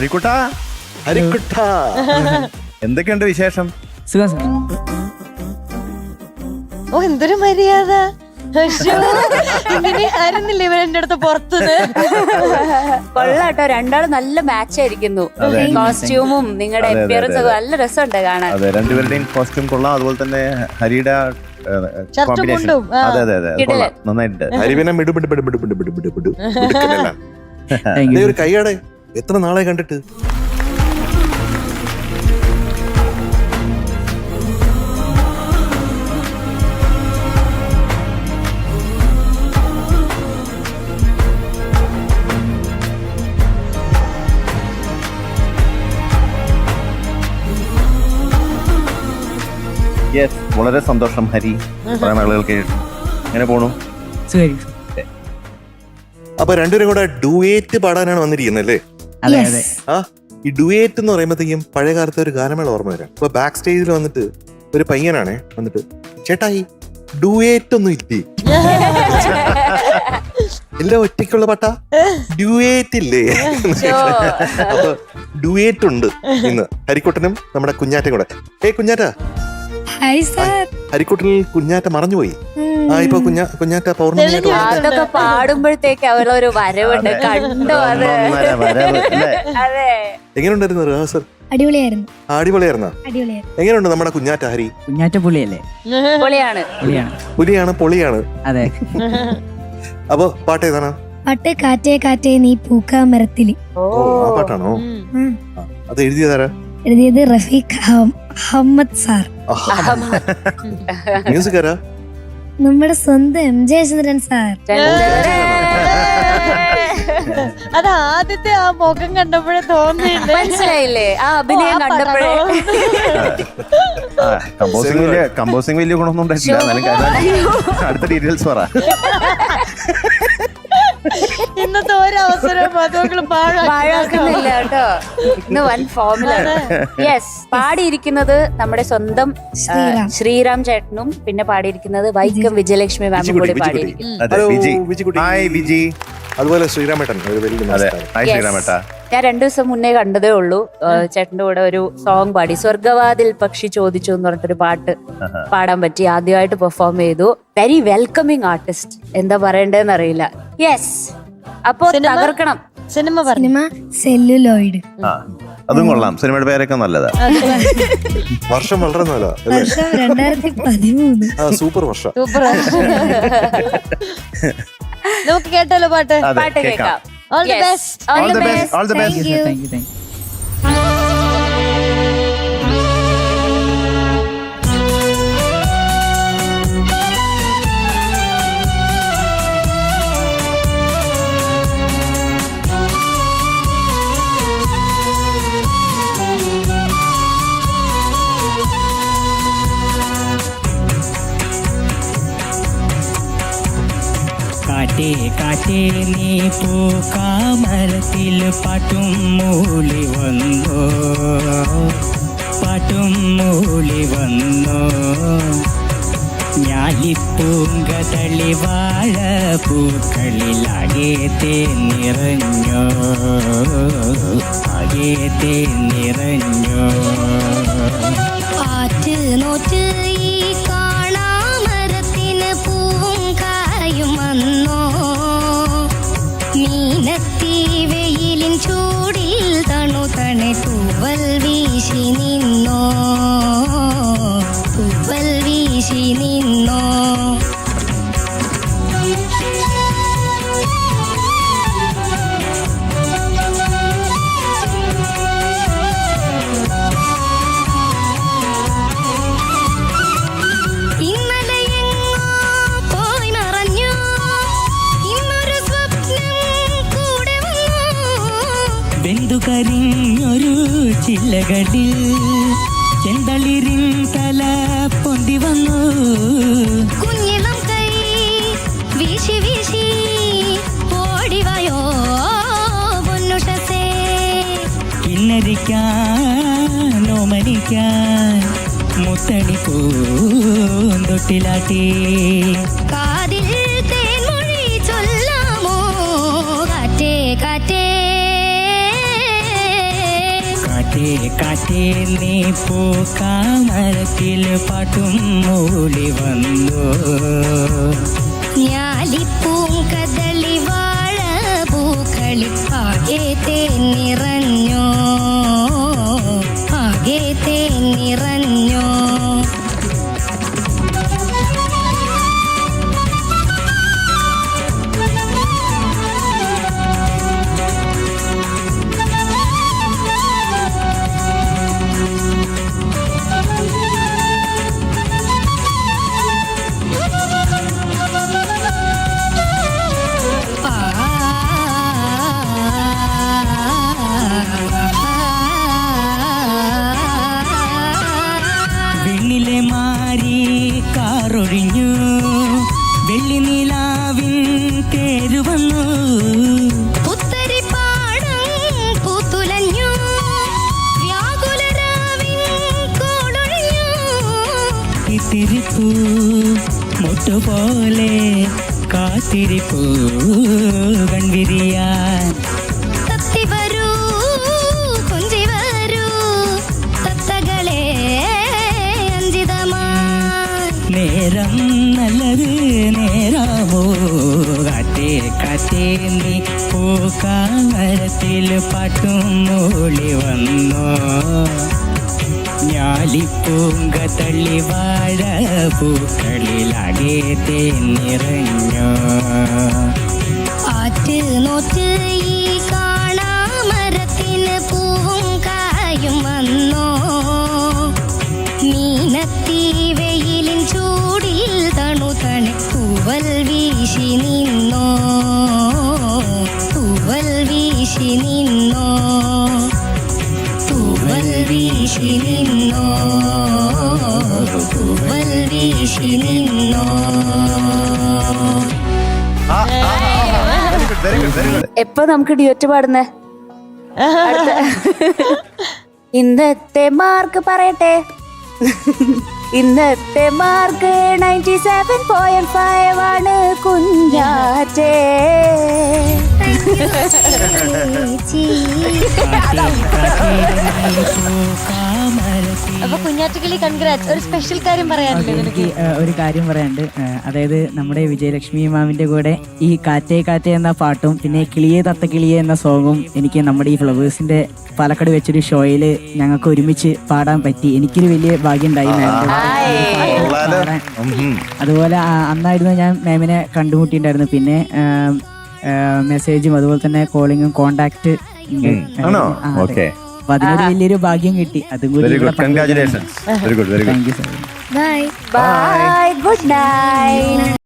ഹരിക്കുട്ടാ, ഹരിക്കുട്ടാ, എന്തൊക്കെയുണ്ട് വിശേഷം? സുഖം സാർ. ഓ എന്തൊരു മര്യാദ. ഇങ്ങനെ ആയിരുന്നില്ല ഇവർ എന്റെ അടുത്ത് പുറത്തുനിന്ന്. കൊള്ളാട്ടോ, രണ്ടാളും നല്ല മാച്ച് ആയിരിക്കുന്നു. കോസ്റ്റ്യൂമും നിങ്ങളുടെ അപ്പിയറൻസ് ഒക്കെ നല്ല രസമുണ്ട് കാണാൻ. അതെ, രണ്ടുപേരുടെയും കോസ്റ്റ്യൂം കൊള്ളാം. അതുപോലെ തന്നെ ഹരിയുടെ കോമ്പിനേഷൻ നന്നായിട്ടുണ്ട്. ഹരിവിനെ ഒരു കൈയാടെ എത്ര നാളെ കണ്ടിട്ട്. യെസ്, വളരെ സന്തോഷം ഹരി. കുറെ നാളുകൾക്ക് എങ്ങനെ പോണു? അപ്പൊ രണ്ടുപേരും കൂടെ ഡുവേറ്റ് പാടാനാണ് വന്നിരിക്കുന്നത് അല്ലേ? ആ, ഈ ഡുവേറ്റ് എന്ന് പറയുമ്പോഴത്തേക്കും പഴയ കാലത്തെ ഒരു ഗാനമേള ഓർമ്മ വരാം. അപ്പൊ ബാക്ക് സ്റ്റേജിൽ വന്നിട്ട് ഒരു പയ്യനാണേ വന്നിട്ട്, ചേട്ടായി ഡുവേറ്റ് ഒന്നും ഇല്ലേ? എല്ലാം ഒറ്റയ്ക്കുള്ള പാട്ടാ, ഡ്യൂയേറ്റ് ഇല്ലേ? അപ്പൊ ഡുവേറ്റ് ഉണ്ട് ഇന്ന് ഹരിക്കുട്ടനും നമ്മുടെ കുഞ്ഞാറ്റയും കൂടെ. കുഞ്ഞാറ്റ, ഹരിക്കുട്ടനിൽ കുഞ്ഞാറ്റ മറഞ്ഞുപോയി. ആ, ഇപ്പൊ കുഞ്ഞാറ്റ പൗർണമിയായിട്ട് അതൊക്കെ പാടുമ്പോഴത്തേക്ക് അവളൊരു വരവുണ്ട്, കണ്ടോ? അത് അതെ. എങ്ങനെയുണ്ടായിരുന്നു റിഹേഴ്സൽ? അടിപൊളിയായിരുന്നു. അടിപൊളിയായിരുന്നോ? എങ്ങനെയുണ്ട് നമ്മുടെ കുഞ്ഞാറ്റ ഹരി? കുഞ്ഞാറ്റ പുളിയല്ലേ? പുളിയാണ്. പൊളിയാണ്. അതെ. അപ്പൊ പാട്ട് ഏതാണ്? പാട്ട് കാറ്റേ കാറ്റേ നീ പൂക്കാ മരത്തില്. ആ പാട്ടാണോ? അത് എഴുതിയതാരാ? എഴുതിയത് റഫീഖ് അഹമ്മദ് സാർ. മ്യൂസിക് ആരാ? നമ്മുടെ സ്വന്തം എം ജയചന്ദ്രൻ സാർ. അത് ആദ്യത്തെ ആ മുഖം കണ്ടപ്പോഴേ തോന്നിയില്ലേ? മനസ്സിലായില്ലേ ആ അഭിനയം കണ്ടപ്പോഴേ? കമ്പോസിംഗ് വലിയ ഗുണമൊന്നും ഉണ്ടായിട്ടില്ല. അടുത്ത ഡീറ്റെയിൽസ് പറ. ഇന്നത്തെ ഒരവസരം അതുകൊണ്ട് പാഴാക്കുന്നില്ല കേട്ടോ. ഇന്ന് വൻ ഫോമിലാണ്. യെസ്, പാടിയിരിക്കുന്നത് നമ്മുടെ സ്വന്തം ശ്രീറാം ചേട്ടനും പിന്നെ പാടിയിരിക്കുന്നത് വൈക്കം വിജയലക്ഷ്മി മാമും കൂടി പാടിയിരിക്കുന്നു. അതുപോലെ ശ്രീരാമേട്ടൻ. ഞാൻ 2 ദിവസം മുന്നേ കണ്ടതേ ഉള്ളൂ. ചേട്ടന്റെ കൂടെ ഒരു സോങ് പാടി, സ്വർഗവാതിൽ പക്ഷി ചോദിച്ചു എന്ന് പറഞ്ഞിട്ടൊരു പാട്ട് പാടാൻ പറ്റി. ആദ്യമായിട്ട് പെർഫോം ചെയ്തു. വെരി വെൽക്കമിങ് ആർട്ടിസ്റ്റ്, എന്താ പറയണ്ടേന്ന് അറിയില്ല. യെസ്, അപ്പൊ തകർക്കണം. Cinema celluloid. അതും കൊള്ളാം. സിനിമയുടെ പേരൊക്കെ നല്ലതാ. വർഷം വളരെ നല്ല 2013. സൂപ്പർ വർഷം. നമുക്ക് കേട്ടാലോ പാട്ട്? പാട്ട് കേൾക്കാം. All the best. All the best. All the best. Thank you. Thank you. കാറ്റേ കാറ്റേ നീ പൂക്കാമരത്തിൽ പാട്ടും മൂളി വന്നോ, പാട്ടും മൂളി വന്നോ. ഞാലിപ്പൂങ്കതളി വാഴ പൂക്കളിലാകെ തേനിറഞ്ഞോ, ആകെ തേനിറഞ്ഞോ. ആറ്റ് നോറ്റ് ഈ കാണാമരത്തിന് പൂവും കായും വന്നോ, മീനത്തി വെയിലിൻ ചൂടിൽ തണുതണെ തൂവൽ വീശി നിന്നോ, തൂവൽ വീശി നിന്നോ. കരിഞ്ഞൊരു ചില്ലകളിൽ ചെന്തളിരിൻ തല പൊന്തി വന്നു, കുഞ്ഞിളം കൈ വീശി വീശി ഓടിവായോ പൊന്നുഷസേ. കിന്നരിക്കാൻ ഓമനിക്കാൻ മുത്തണി പൂന്തൊട്ടിലാട്ടി, കാതിൽ തേൻമൊഴി ചൊല്ലാമോ കാറ്റേ കാറ്റേ കാറ്റേ നീ പൂക്കാമരത്തിൽ പാട്ടും മൂളി വന്നു. ഞാലിപ്പൂങ്കദളി വാഴ പൂക്കളിൽ ആകെ തേൻ നിറഞ്ഞോ, ആകെ തേൻ നിറഞ്ഞോ. വെണ്ണിലെ മാരി കാറൊഴിഞ്ഞു, വെള്ളി നിലാവിൻ തേരു വന്നു. പുത്തരിപ്പാടം പൂത്തുലഞ്ഞു, വ്യാകുലരാവിൻ കോടൊഴിഞ്ഞു. ഇത്തിരിപ്പൂ മുട്ടുപോലെ കാത്തിരിപ്പൂ കൺവിരിയാൻ. തത്തി വരൂ കൊഞ്ചി വരൂ തത്തകളെ അഞ്ചിതമായി. നേരം നല്ലത് നേരാമോ, കാറ്റേ കാറ്റേ നീ പൂക്കാമരത്തിൽ പാട്ടും മൂളി വന്നോ. ഞാലിപ്പൂങ്ക തള്ളി വാഴ പൂക്കളിലാകെ തേൻ നിറഞ്ഞോ. ആറ്റ് നോറ്റ് ഈ കാണാമരത്തിന് പൂവും കായും വന്നോ. മീനത്തി വെയിലിൻ ചൂടിൽ തണുതണെ തൂവൽ വീശി നിന്നോ, തൂവൽ വീശി നിന്നോ, തൂവൽ വീശി നിന്നോ, തൂവൽ വീശി നിന്നോ. Very good very good. എപ്പോ നമുക്ക് ഡ്യൂറ്റ് പാടുന്നേ? ഇന്നത്തെ മാർക്ക് പറയട്ടെ. ഇന്നത്തെ മാർക്ക് 97.5 ആണ് കുഞ്ഞാറ്റേ. അപ്പൊ കുഞ്ഞാറ്റക്കിളി കൺഗ്രാറ്റ്സ്. ഒരു സ്പെഷ്യൽ കാര്യം പറയാനില്ലേ നിനക്ക്? ഒരു കാര്യം പറയാനുണ്ട്. അതായത് നമ്മുടെ വിജയലക്ഷ്മി മാമിന്റെ കൂടെ ഈ കാറ്റേ കാറ്റേ എന്ന പാട്ടും പിന്നെ കിളിയെ തത്ത കിളിയെ എന്ന സോങ്ങും എനിക്ക് നമ്മുടെ ഈ ഫ്ലവേഴ്സിന്റെ പാലക്കാട് വെച്ചൊരു ഷോയില് ഞങ്ങൾക്ക് ഒരുമിച്ച് പാടാൻ പറ്റി. എനിക്കൊരു വലിയ ഭാഗ്യം ഉണ്ടായി. അതുപോലെ അന്നായിരുന്നു ഞാൻ മാമിനെ കണ്ടുമുട്ടിയിട്ടുണ്ടായിരുന്നു. പിന്നെ മെസ്സേജും അതുപോലെ തന്നെ കോളിങ്ങും കോണ്ടാക്ട്. അപ്പൊ അതിനൊരു വലിയൊരു ഭാഗ്യം കിട്ടി. അതും കൂടി very good, congratulations. Very good very good. Thank you so much. Bye bye, good night.